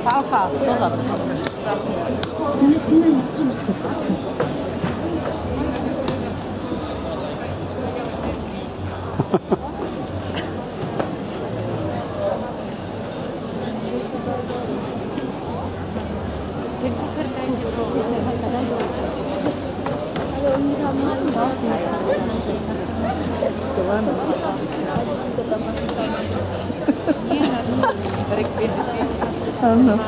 Pálka, dozad. Áno.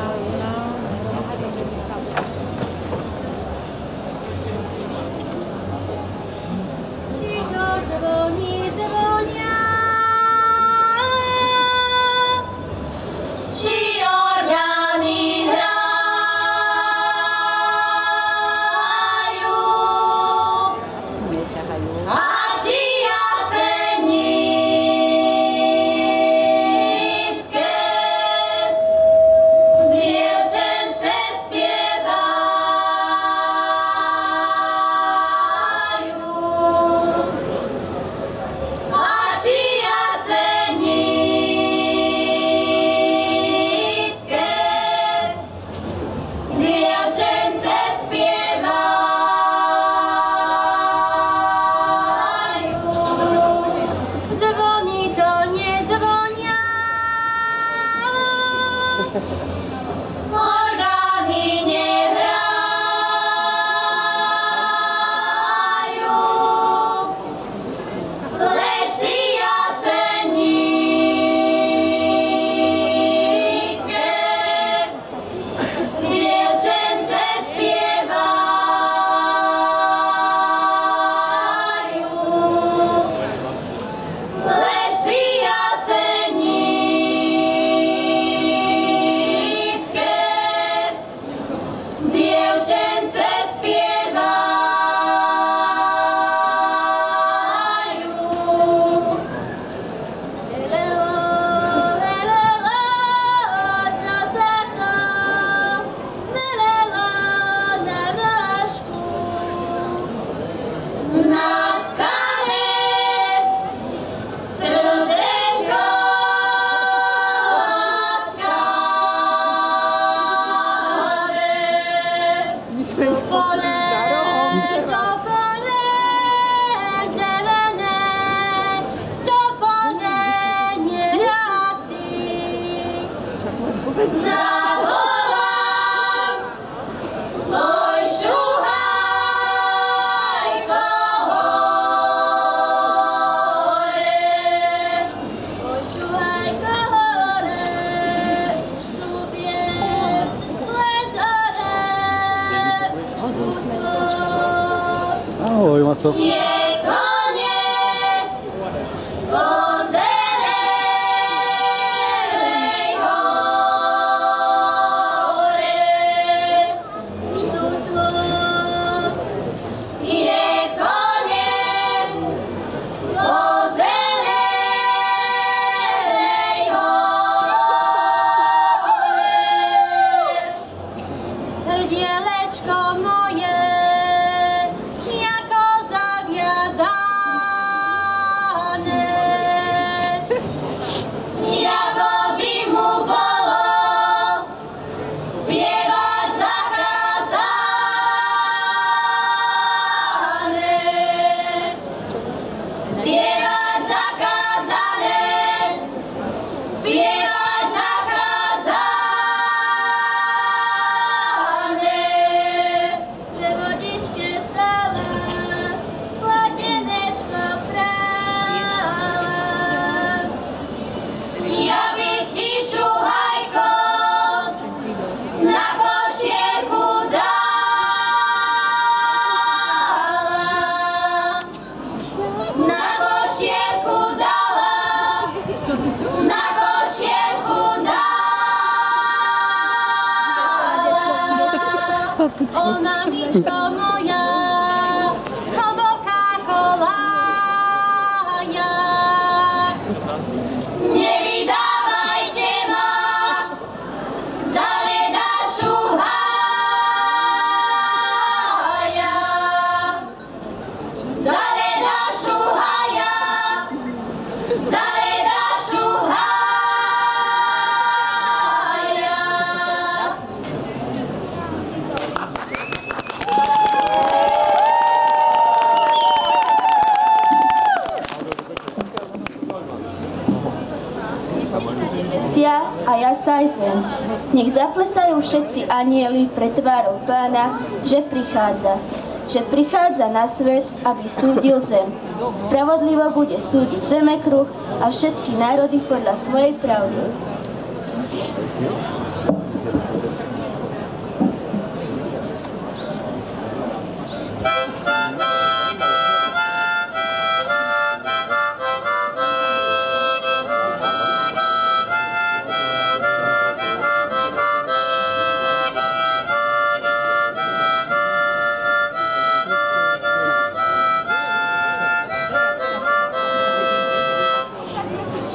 Ahoj, Maco. O mamičko moja, hlboká kolája. Nevydávajte ma za ledašu hája. Za ledašu hája. Za Sia a jasaj zem. Nech zaplesajú všetci anjeli pred tvárou Pána, že prichádza na svet, aby súdil zem. Spravodlivo bude súdiť zemekruh a všetky národy podľa svojej pravdy.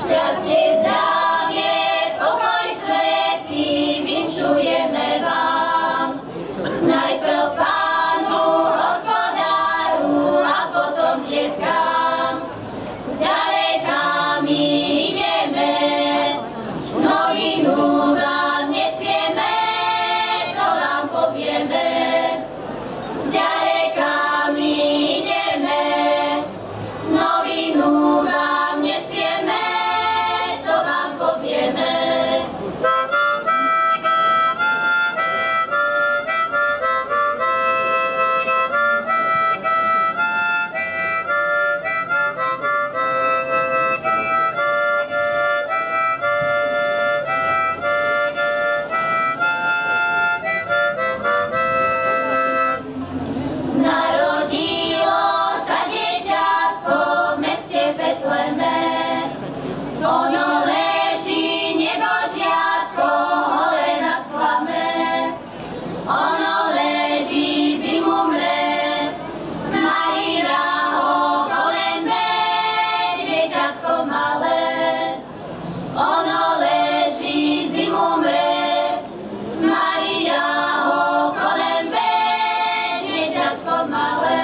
Šťastie, zdravie, pokoj svätý, vinšujeme vám. Najprv Pánu, Hospodáru a potom detkám. Zďaleka my ideme, novinu vám nesieme, to vám povieme. Zďaleka my ideme, novinu vám nesieme, to vám povieme. Narodilo sa dieťatko v meste Betleme. Ono leží nebožiatko hole na slame. Ono leží zimu mre, Maria ho kolembe, dieťatko malé. Ono leží zimu mre, Maria ho kolembe, dieťatko malé.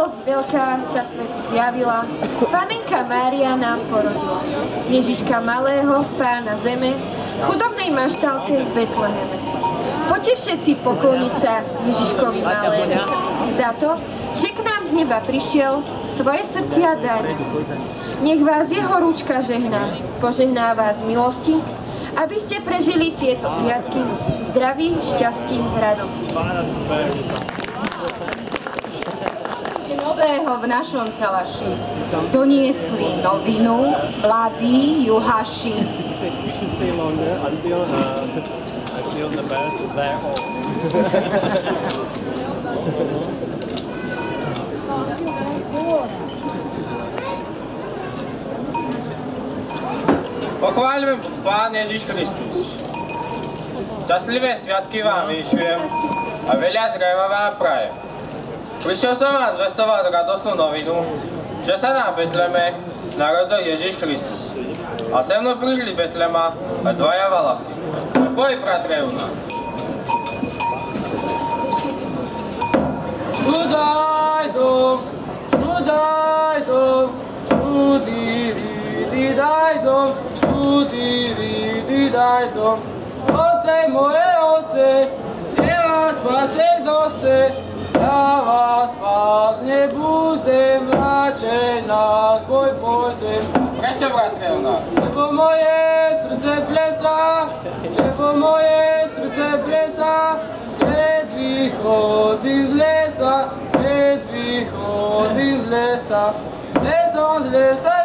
Milosť veľká sa svetu zjavila, Panenka Mária nám porodila. Ježiška malého, Pána zeme, v chudobnej maštálke v Betleheme. Poďte všetci pokloniť sa Ježiškovi malému. Za to, že k nám z neba prišiel, svoje srdcia darí. Nech vás jeho rúčka žehná, požehná vás milosti, aby ste prežili tieto sviatky v zdraví, šťastí, radosti. Nového v našom salaši doniesli novinu mladí juhaši. Pochváľme Pán Ježiš Kristus. Šťastlivé sviatky vám vyšujem a veľa dreva vám prajem. Prišiel som vám zvestovať radosnú novinu, že sa na Betleme narodil Ježiš Kristus. A se mnou prišli Betlema a dvaja valasi. Boj, bratre, u nás. Čudaj dom, čudí, daj dom, čudí, daj dom. Oce moje, oce, je vás spase, kto chce, ja vás spás nebudem, radšej nás boj poďem. Prečo, bratre, u nás? Lebo moje srdce plesa, keď vychodzím z lesa, lesom z lesa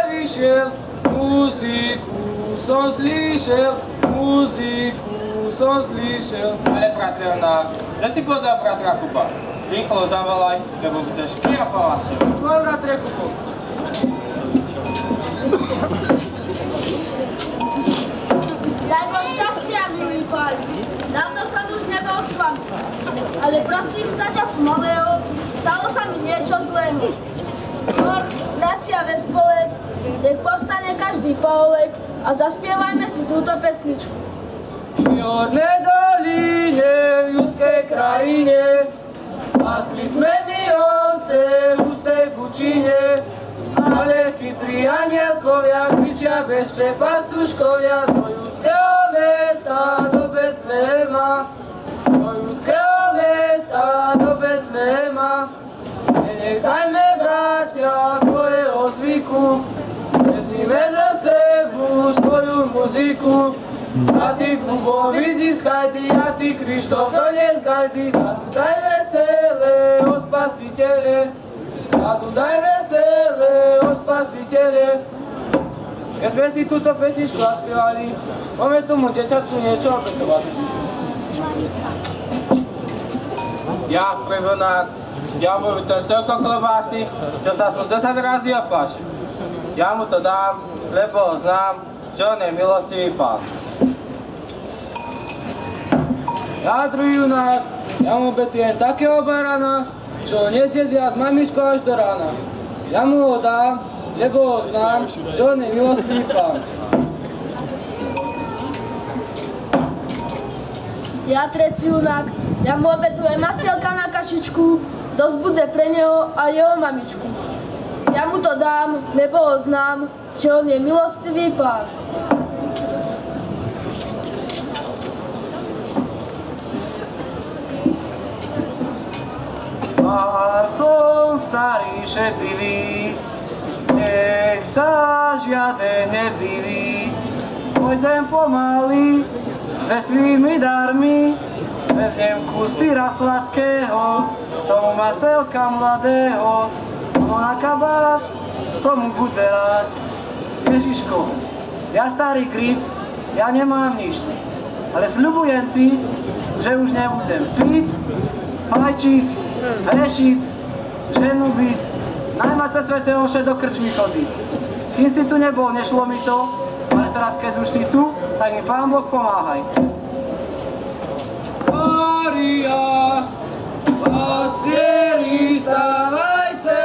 vyšiel, muziku som slyšel. Ale, bratre, u nás, že si podal bratra Kuba? Rýchlo zavolaj, lebo budeš kriapavať. Tvoj bratre Kubo. Daj Bož šťastia, milý pán. Dávno som už nebol s vami. Ale prosím, za času malého stalo sa mi niečo zlého. Skôr, bratia Vespole, nech povstane každý Paolek a zaspievajme si túto pesničku. V Jornej doline, v Judskej krajine, pasli sme my ovce v hustej pučine, ale chytrí anielkovia kričia bežte pastuškovia do judského mesta, do Betlema, do Betlema. Nenechajme, bratia, svojho zvyku, vezmime za sebou svoju muziku. A ty Kubo, vyzískaj ty, a ty Krištof, doneskaj ty, zadudaj veselého Spasitele, zadudaj veselého Spasitele. Keď sme si túto pesničku zaspievali, poďme tomu dečatku niečo opesovať. Ja, prevonák, ja mu to toľko klobásy, čo sa som 10 razy opášil. Ja mu to dám, lebo znám, že on je milostivý Pán. Ja, druhý junák, ja mu obetujem takého barana, že ho nesjedia s mamičkou až do rána. Ja mu ho dám, lebo ho znám, že on je milostivý Pán. Ja, tretí junák, ja mu obetujem masielka na kašičku, dosť budze pre neho a jeho mamičku. Ja mu to dám, lebo ho znám, že on je milostivý Pán. A som starý šedzivý, nech sa žiaden nediví. Pôjdem pomaly se svými darmi, vezmem kus syra sladkého, tomu maselka mladého, no na kabát tomu bude rád. Ježiško, ja starý kric, ja nemám nič, ale sľubujem si, že už nebudem piť, fajčiť, hrešiť, ženu byť, najmať sa svätého vše do krčmy chodiť. Kým si tu nebol, nešlo mi to, ale teraz, keď už si tu, tak mi Pán Boh pomáhaj. Mária, pastieri, stávajte,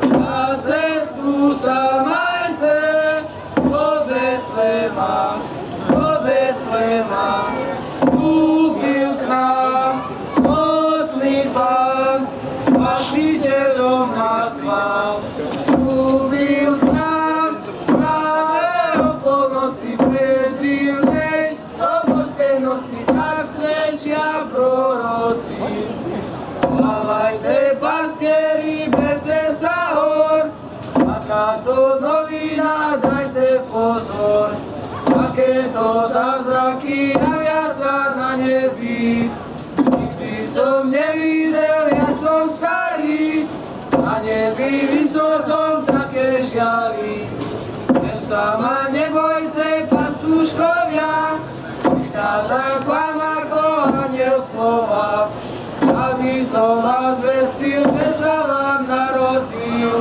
na cestu sa majte, do Betlema, vstúpil k nám, mocný Pán. čo zázraky javia sa na nebi. Nikdy som nevidel, jak som starý, na nebi vysokom také žiary. Len sa ma nebojte, pastúškovia, prichádzam k vám ako aniel slova, aby som vás zvestil, že sa vám narodil.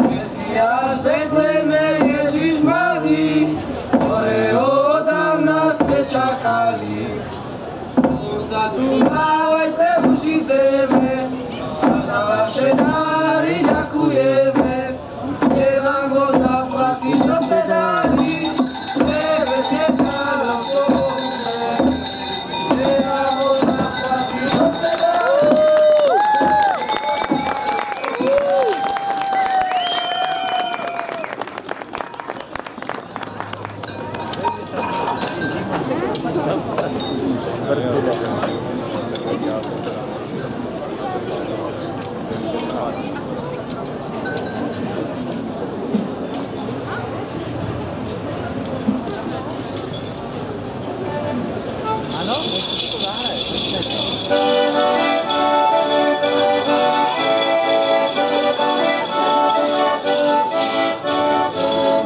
Mesiáš v Betleme, Ježiš malý, ktorého odávna ste čakali. Sa tu mávajte, užijeme a za vaše dáry ďakujeme. Kde vám Boh zaplatí, čo ste dali, nevezie kráľov pomôže. Kde vám Boh zaplatí, čo ste dali.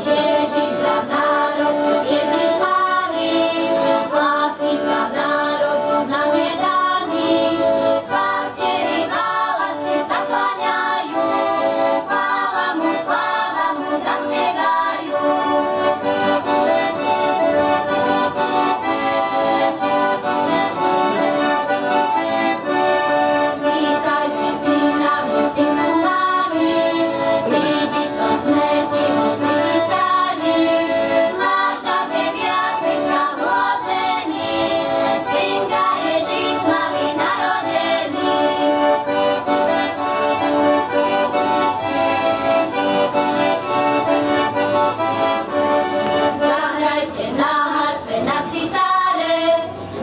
Ježiš sa národ, Ježiš malý, z lásky sa národ nám je daný. Pastieri válasy sa kláňajú, chvála mu, sláva mu zaspievajú. Vítajte si nami, synu malý, príbytko sme ti už pristali. Máš také v jasličkách uložený, synka Ježiš malý narodený. Zahrajte na harfe, na citáre,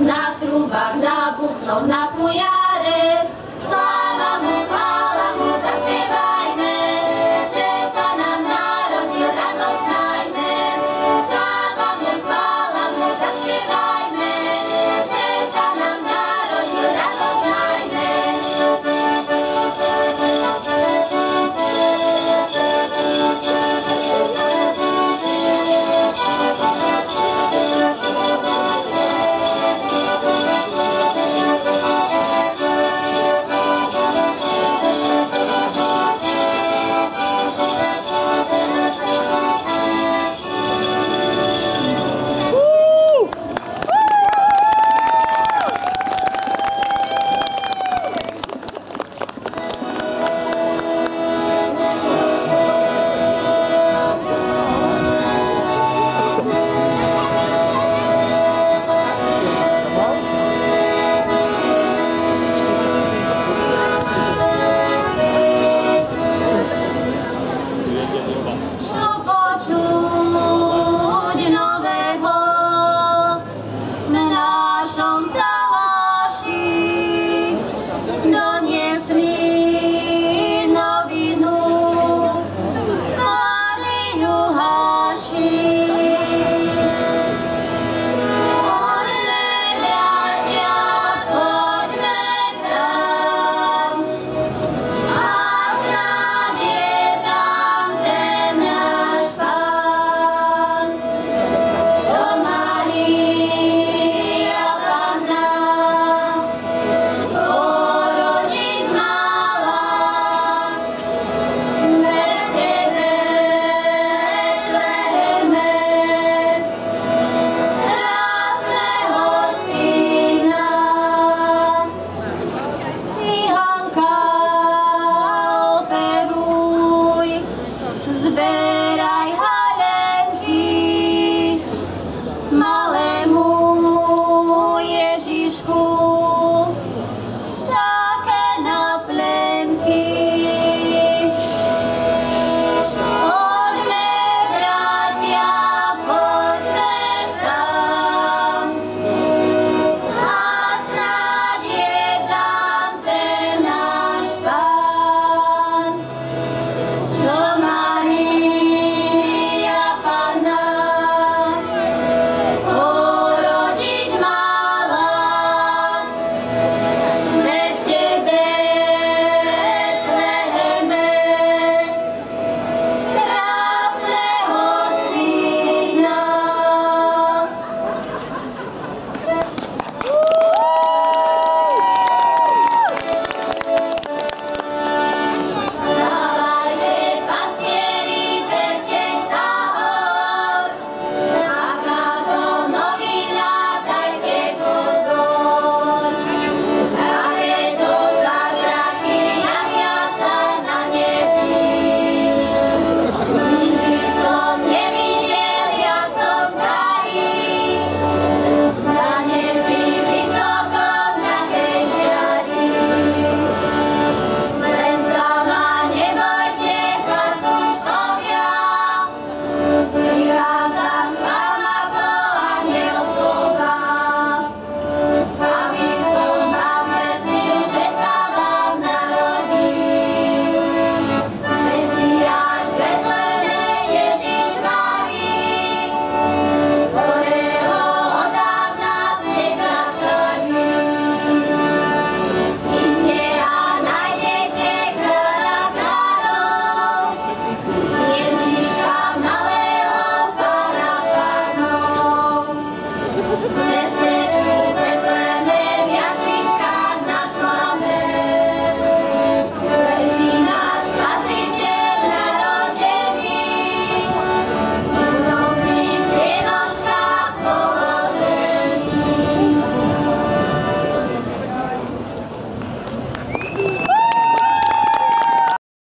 na trúbach, na bubnoch, na fujare.